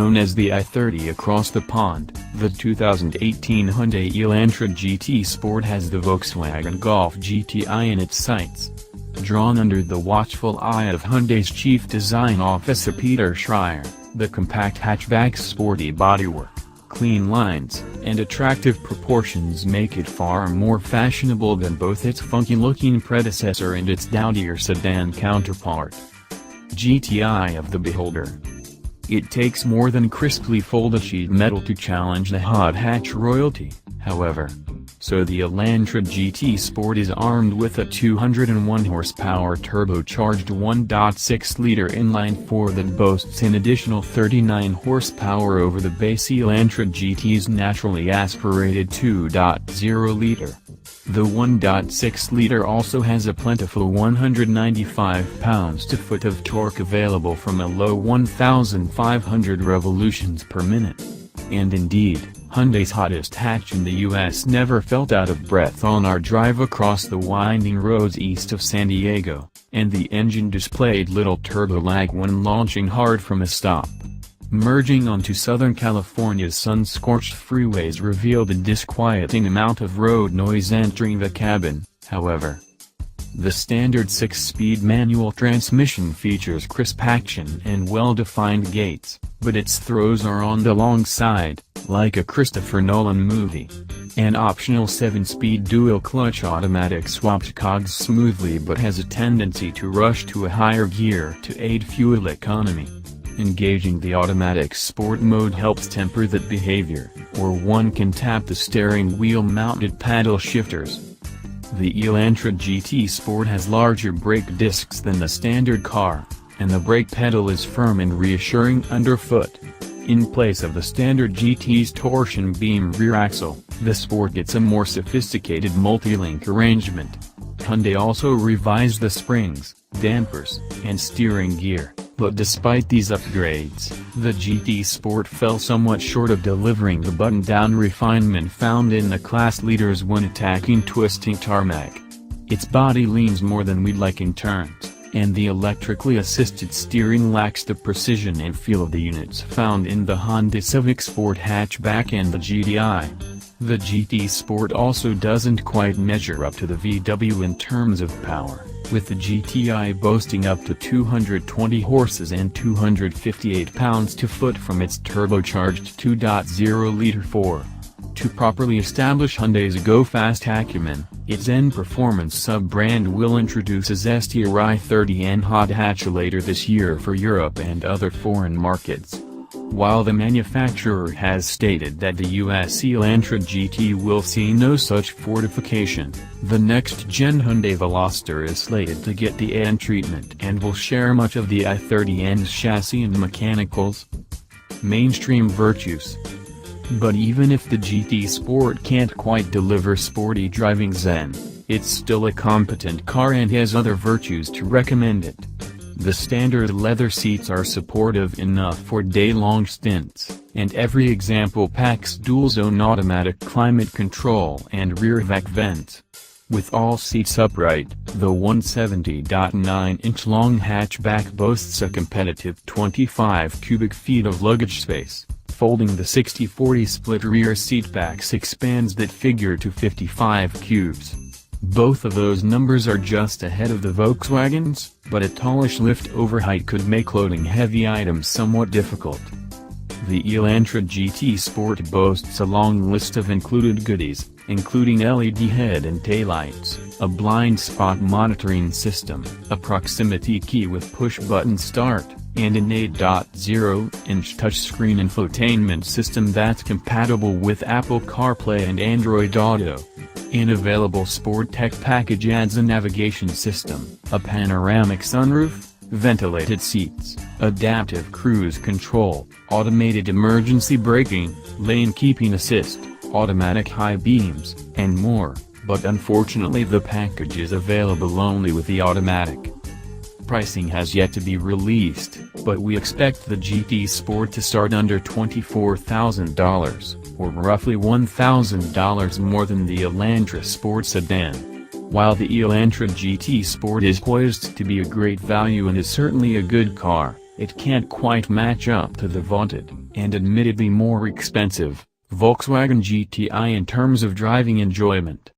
known as the i30 across the pond, the 2018 Hyundai Elantra GT Sport has the Volkswagen Golf GTI in its sights. Drawn under the watchful eye of Hyundai's chief design officer Peter Schreier, the compact hatchback's sporty bodywork, clean lines, and attractive proportions make it far more fashionable than both its funky-looking predecessor and its dowdier sedan counterpart. GTI of the beholder. It takes more than crisply folded sheet metal to challenge the hot hatch royalty, however. So the Elantra GT Sport is armed with a 201 horsepower turbocharged 1.6-liter inline-four that boasts an additional 39 horsepower over the base Elantra GT's naturally aspirated 2.0-liter. The 1.6-liter also has a plentiful 195 pounds-to-foot of torque available from a low 1,500 revolutions per minute. And indeed, Hyundai's hottest hatch in the US never felt out of breath on our drive across the winding roads east of San Diego, and the engine displayed little turbo lag when launching hard from a stop. Merging onto Southern California's sun-scorched freeways revealed a disquieting amount of road noise entering the cabin, however. The standard 6-speed manual transmission features crisp action and well-defined gates, but its throws are on the long side, like a Christopher Nolan movie. An optional 7-speed dual-clutch automatic swaps cogs smoothly but has a tendency to rush to a higher gear to aid fuel economy. Engaging the automatic sport mode helps temper that behavior, or one can tap the steering wheel-mounted paddle shifters. The Elantra GT Sport has larger brake discs than the standard car, and the brake pedal is firm and reassuring underfoot. In place of the standard GT's torsion beam rear axle, the Sport gets a more sophisticated multi-link arrangement. Hyundai also revised the springs, dampers, and steering gear, but despite these upgrades, the GT Sport fell somewhat short of delivering the button-down refinement found in the class leaders when attacking twisting tarmac. Its body leans more than we'd like in turns, and the electrically assisted steering lacks the precision and feel of the units found in the Honda Civic Sport hatchback and the GTI. The GT Sport also doesn't quite measure up to the VW in terms of power, with the GTI boasting up to 220 horses and 258 pounds-to-foot from its turbocharged 2.0-liter 4. To properly establish Hyundai's go-fast acumen, its N-Performance sub-brand will introduce a zestier i30N hot hatch later this year for Europe and other foreign markets. While the manufacturer has stated that the US Elantra GT will see no such fortification, the next-gen Hyundai Veloster is slated to get the N treatment and will share much of the i30N's chassis and mechanicals. Mainstream virtues. But even if the GT Sport can't quite deliver sporty driving zen, it's still a competent car and has other virtues to recommend it. The standard leather seats are supportive enough for day-long stints, and every example packs dual-zone automatic climate control and rear vac vents. With all seats upright, the 170.9-inch long hatchback boasts a competitive 25 cubic feet of luggage space. Folding the 60-40 split rear seatbacks expands that figure to 55 cubes. Both of those numbers are just ahead of the Volkswagens, but a tallish lift-over height could make loading heavy items somewhat difficult. The Elantra GT Sport boasts a long list of included goodies, including LED head and taillights, a blind spot monitoring system, a proximity key with push-button start, and an 8.0-inch touchscreen infotainment system that's compatible with Apple CarPlay and Android Auto. An available Sport Tech package adds a navigation system, a panoramic sunroof, ventilated seats, adaptive cruise control, automated emergency braking, lane keeping assist, automatic high beams, and more, but unfortunately the package is available only with the automatic. Pricing has yet to be released, but we expect the GT Sport to start under $24,000, or roughly $1,000 more than the Elantra Sport sedan. While the Elantra GT Sport is poised to be a great value and is certainly a good car, it can't quite match up to the vaunted, and admittedly more expensive, Volkswagen GTI in terms of driving enjoyment.